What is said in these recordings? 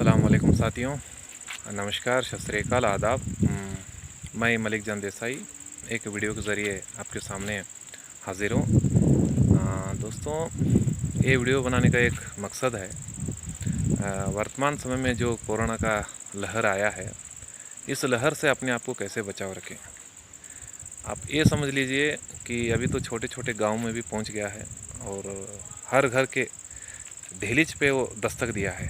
अस्सलाम वालेकुम साथियों, नमस्कार, सत श्री अकाल, आदाब। मैं मलिक जान देसाई एक वीडियो के ज़रिए आपके सामने हाजिर हूँ। दोस्तों, ये वीडियो बनाने का एक मकसद है, वर्तमान समय में जो कोरोना का लहर आया है, इस लहर से अपने आप को कैसे बचाव रखें। आप ये समझ लीजिए कि अभी तो छोटे छोटे गाँव में भी पहुँच गया है और हर घर के दहलीज पे वो दस्तक दिया है।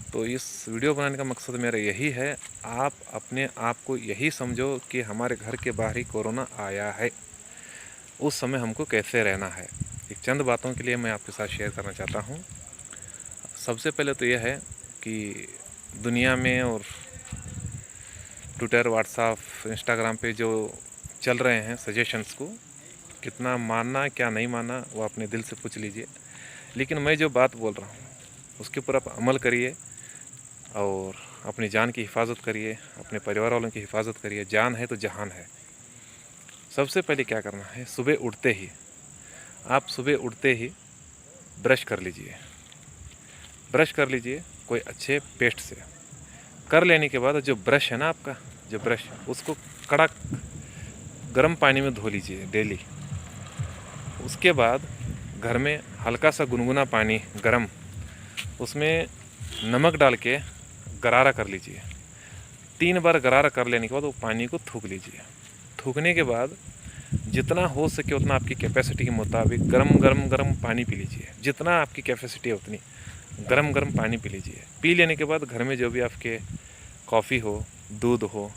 तो इस वीडियो बनाने का मकसद मेरा यही है, आप अपने आप को यही समझो कि हमारे घर के बाहर ही कोरोना आया है, उस समय हमको कैसे रहना है। एक चंद बातों के लिए मैं आपके साथ शेयर करना चाहता हूँ। सबसे पहले तो यह है कि दुनिया में और ट्विटर, व्हाट्सएप, इंस्टाग्राम पे जो चल रहे हैं सजेशंस को कितना मानना क्या नहीं मानना वो अपने दिल से पूछ लीजिए, लेकिन मैं जो बात बोल रहा हूँ उसके ऊपर आप अमल करिए और अपनी जान की हिफाजत करिए, अपने परिवार वालों की हिफाजत करिए। जान है तो जहान है। सबसे पहले क्या करना है, सुबह उठते ही ब्रश कर लीजिए कोई अच्छे पेस्ट से। कर लेने के बाद जो ब्रश है ना आपका, जो ब्रश उसको कड़क गर्म पानी में धो लीजिए डेली। उसके बाद घर में हल्का सा गुनगुना पानी गरम, उसमें नमक डाल के गरारा कर लीजिए। 3 बार गरारा कर लेने के बाद वो पानी को थूक लीजिए। थूकने के बाद जितना हो सके उतना आपकी कैपेसिटी के मुताबिक गरम पानी पी लीजिए। जितना आपकी कैपेसिटी है उतनी गरम पानी पी लीजिए। पी लेने के बाद घर में जो भी आपके कॉफ़ी हो, दूध हो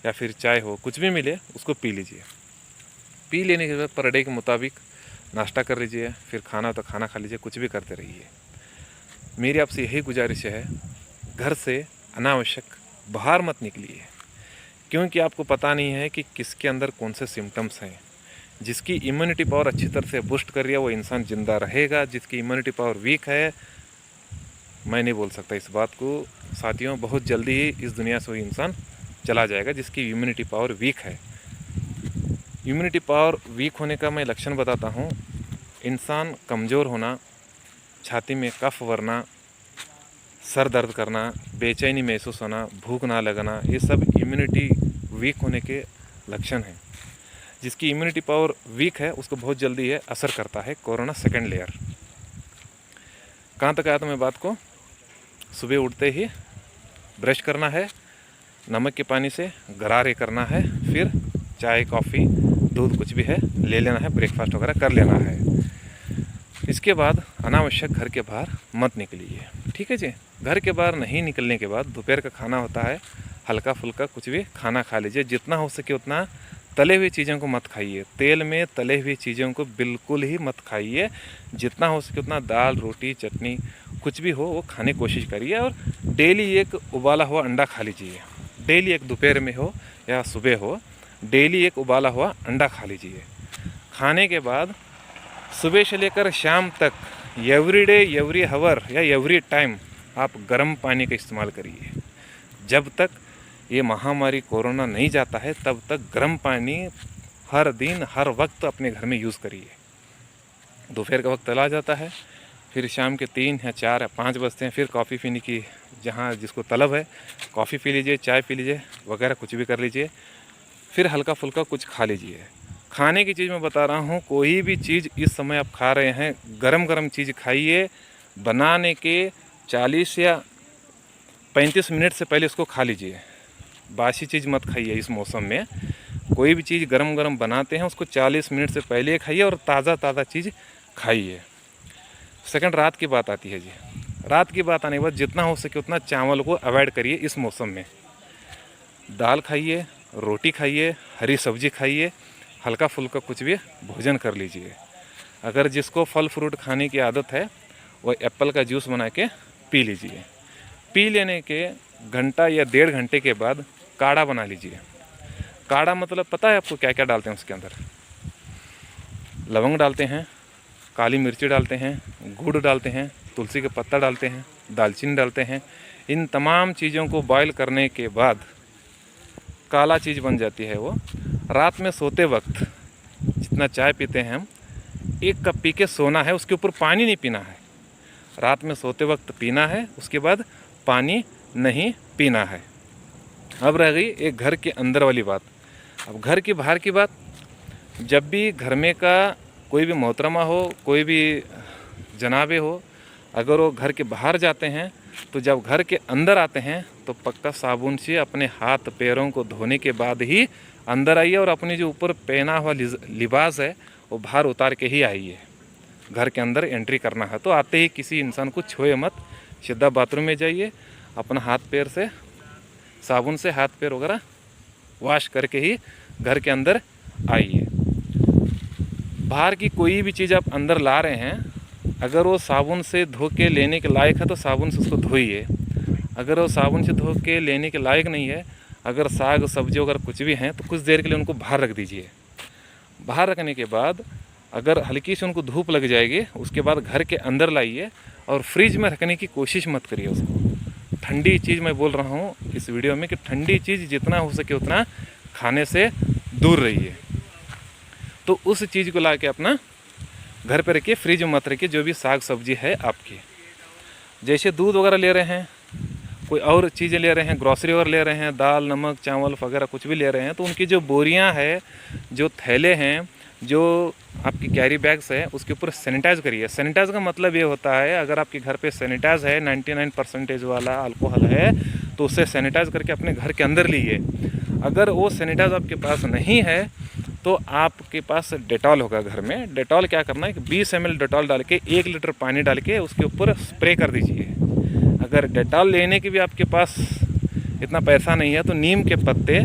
या फिर चाय हो, कुछ भी मिले उसको पी लीजिए। पी लेने के बाद पर डे के मुताबिक नाश्ता कर लीजिए, फिर खाना तो खाना खा लीजिए, कुछ भी करते रहिए। मेरी आपसे यही गुजारिश है, घर से अनावश्यक बाहर मत निकलिए, क्योंकि आपको पता नहीं है कि किसके अंदर कौन से सिम्टम्स हैं। जिसकी इम्यूनिटी पावर अच्छी तरह से बूस्ट कर रही है वो इंसान ज़िंदा रहेगा। जिसकी इम्यूनिटी पावर वीक है, मैं नहीं बोल सकता इस बात को साथियों, बहुत जल्दी ही इस दुनिया से वो इंसान चला जाएगा जिसकी इम्यूनिटी पावर वीक है। इम्यूनिटी पावर वीक होने का मैं लक्षण बताता हूँ। इंसान कमज़ोर होना, छाती में कफ भरना, सर दर्द करना, बेचैनी महसूस होना, भूख ना लगना, ये सब इम्यूनिटी वीक होने के लक्षण हैं। जिसकी इम्यूनिटी पावर वीक है उसको बहुत जल्दी ये असर करता है कोरोना सेकेंड लेयर। कहाँ तक आया था मैं बात को? सुबह उठते ही ब्रश करना है, नमक के पानी से गरारे करना है, फिर चाय, कॉफ़ी, दूध कुछ भी है ले लेना है, ब्रेकफास्ट वगैरह कर लेना है। इसके बाद अनावश्यक घर के बाहर मत निकलिए, ठीक है जी। घर के बाहर नहीं निकलने के बाद दोपहर का खाना होता है, हल्का फुल्का कुछ भी खाना खा लीजिए। जितना हो सके उतना तले हुई चीज़ों को मत खाइए। तेल में तले हुई चीज़ों को बिल्कुल ही मत खाइए। जितना हो सके उतना दाल, रोटी, चटनी कुछ भी हो वो खाने की कोशिश करिए। और डेली एक उबाला हुआ अंडा खा लीजिए। डेली एक, दोपहर में हो या सुबह हो, डेली एक उबाला हुआ अंडा खा लीजिए। खाने के बाद सुबह से लेकर शाम तक एवरी डे, एवरी हावर या एवरी टाइम आप गर्म पानी का इस्तेमाल करिए। जब तक ये महामारी कोरोना नहीं जाता है तब तक गर्म पानी हर दिन हर वक्त अपने घर में यूज़ करिए। दोपहर का वक्त चला जाता है, फिर शाम के 3 या 4 या 5 बजते हैं, फिर कॉफ़ी पीने की जहाँ जिसको तलब है कॉफ़ी पी लीजिए, चाय पी लीजिए वगैरह कुछ भी कर लीजिए। फिर हल्का फुल्का कुछ खा लीजिए। खाने की चीज़ मैं बता रहा हूँ, कोई भी चीज़ इस समय आप खा रहे हैं गरम चीज़ खाइए। बनाने के 40 या 35 मिनट से पहले उसको खा लीजिए। बासी चीज़ मत खाइए इस मौसम में। कोई भी चीज़ गरम बनाते हैं उसको 40 मिनट से पहले खाइए और ताज़ा चीज़ खाइए। सेकंड, रात की बात आती है जी। रात की बात आने के बाद जितना हो सके उतना चावल को अवॉइड करिए इस मौसम में। दाल खाइए, रोटी खाइए, हरी सब्जी खाइए, हल्का फुल्का कुछ भी भोजन कर लीजिए। अगर जिसको फल फ्रूट खाने की आदत है वो एप्पल का जूस बना के पी लीजिए। पी लेने के घंटा या 1.5 घंटे के बाद काढ़ा बना लीजिए। काढ़ा मतलब पता है आपको क्या क्या डालते हैं उसके अंदर? लवंग डालते हैं, काली मिर्ची डालते हैं, गुड़ डालते हैं, तुलसी के पत्ता डालते हैं, दालचीनी डालते हैं। इन तमाम चीज़ों को बॉयल करने के बाद काला चीज़ बन जाती है वो। रात में सोते वक्त जितना चाय पीते हैं हम, 1 कप पी के सोना है, उसके ऊपर पानी नहीं पीना है। रात में सोते वक्त पीना है, उसके बाद पानी नहीं पीना है। अब रह गई एक घर के अंदर वाली बात। अब घर की बाहर की बात, जब भी घर में का कोई भी मोहतरमा हो, कोई भी जनाबे हो, अगर वो घर के बाहर जाते हैं तो जब घर के अंदर आते हैं तो पक्का साबुन से अपने हाथ पैरों को धोने के बाद ही अंदर आइए और अपनी जो ऊपर पहना हुआ लिबास है वो बाहर उतार के ही आइए। घर के अंदर एंट्री करना है तो आते ही किसी इंसान को छुए मत, सीधा बाथरूम में जाइए, अपना हाथ पैर से साबुन से हाथ पैर वगैरह वॉश करके ही घर के अंदर आइए। बाहर की कोई भी चीज़ आप अंदर ला रहे हैं, अगर वो साबुन से धो के लेने के लायक है तो साबुन से उसको धोइए। अगर वो साबुन से धो के लेने के लायक नहीं है, अगर साग सब्जी अगर कुछ भी हैं तो कुछ देर के लिए उनको बाहर रख दीजिए। बाहर रखने के बाद अगर हल्की से उनको धूप लग जाएगी, उसके बाद घर के अंदर लाइए और फ्रिज में रखने की कोशिश मत करिए उसको। ठंडी चीज़ मैं बोल रहा हूँ इस वीडियो में कि ठंडी चीज़ जितना हो सके उतना खाने से दूर रहिए। तो उस चीज़ को ला के अपना घर पर रखिए, फ्रिज में मत रखिए। जो भी साग सब्जी है आपकी, जैसे दूध वगैरह ले रहे हैं, कोई और चीज़ें ले रहे हैं, ग्रॉसरी वगैरह ले रहे हैं, दाल नमक चावल वगैरह कुछ भी ले रहे हैं, तो उनकी जो बोरियां है, जो थैले हैं, जो आपकी कैरी बैग्स है, उसके ऊपर सैनिटाइज करिए। सैनिटाइज का मतलब ये होता है, अगर आपके घर पे सैनिटाइज है 99% वाला अल्कोहल है तो उससे सैनिटाइज करके अपने घर के अंदर लीजिए। अगर वो सैनिटाइज आपके पास नहीं है तो आपके पास डेटॉल होगा घर में। डेटॉल क्या करना है कि 20 ml डेटॉल डाल के 1 लीटर पानी डाल के उसके ऊपर स्प्रे कर दीजिए। अगर डेटॉल लेने के भी आपके पास इतना पैसा नहीं है तो नीम के पत्ते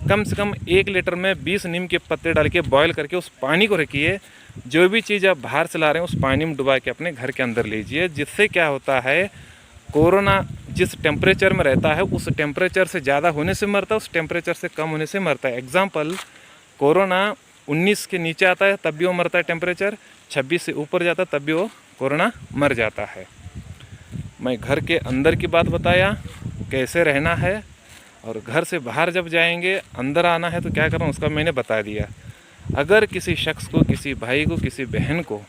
कम से कम 1 लीटर में 20 नीम के पत्ते डाल के बॉयल करके उस पानी को रखिए। जो भी चीज़ आप बाहर से ला रहे हैं उस पानी में डुबा के अपने घर के अंदर लीजिए। जिससे क्या होता है, कोरोना जिस टेम्परेचर में रहता है उस टेम्परेचर से ज़्यादा होने से मरता है, उस टेम्परेचर से कम होने से मरता है। एग्जाम्पल, कोरोना 19 के नीचे आता है तब भी वो मरता है, टेम्परेचर 26 से ऊपर जाता है तब भी वो कोरोना मर जाता है। मैं घर के अंदर की बात बताया कैसे रहना है, और घर से बाहर जब जाएंगे अंदर आना है तो क्या करना उसका मैंने बता दिया। अगर किसी शख्स को, किसी भाई को, किसी बहन को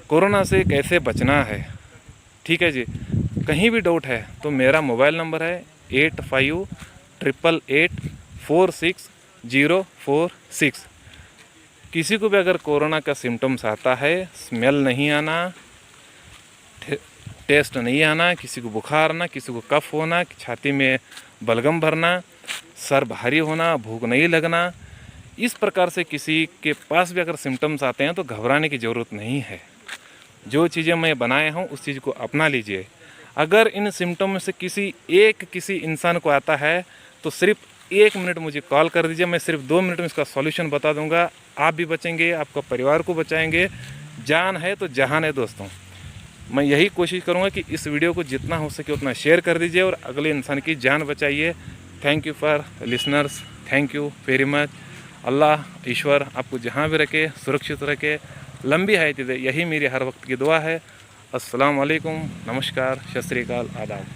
कोरोना से कैसे बचना है, ठीक है जी, कहीं भी डाउट है तो मेरा मोबाइल नंबर है 8588846046। किसी को भी अगर कोरोना का सिम्टम्स आता है, स्मेल नहीं आना, टेस्ट नहीं आना, किसी को बुखार आना, किसी को कफ होना, छाती में बलगम भरना, सर भारी होना, भूख नहीं लगना, इस प्रकार से किसी के पास भी अगर सिम्टम्स आते हैं तो घबराने की ज़रूरत नहीं है। जो चीज़ें मैं बनाया हूँ उस चीज़ को अपना लीजिए। अगर इन सिम्टम में से किसी इंसान को आता है तो सिर्फ 1 मिनट मुझे कॉल कर दीजिए, मैं सिर्फ 2 मिनट में इसका सॉल्यूशन बता दूंगा। आप भी बचेंगे, आपका परिवार को बचाएंगे। जान है तो जहान है दोस्तों। मैं यही कोशिश करूंगा कि इस वीडियो को जितना हो सके उतना शेयर कर दीजिए और अगले इंसान की जान बचाइए। Thank you for listeners, thank you very much. अल्लाह ईश्वर आपको जहाँ भी रखे, सुरक्षित रखे, लंबी हयाती दे, यही मेरी हर वक्त की दुआ है। अस्सलाम वालेकुम, नमस्कार, सत श्री अकाल, आदाब।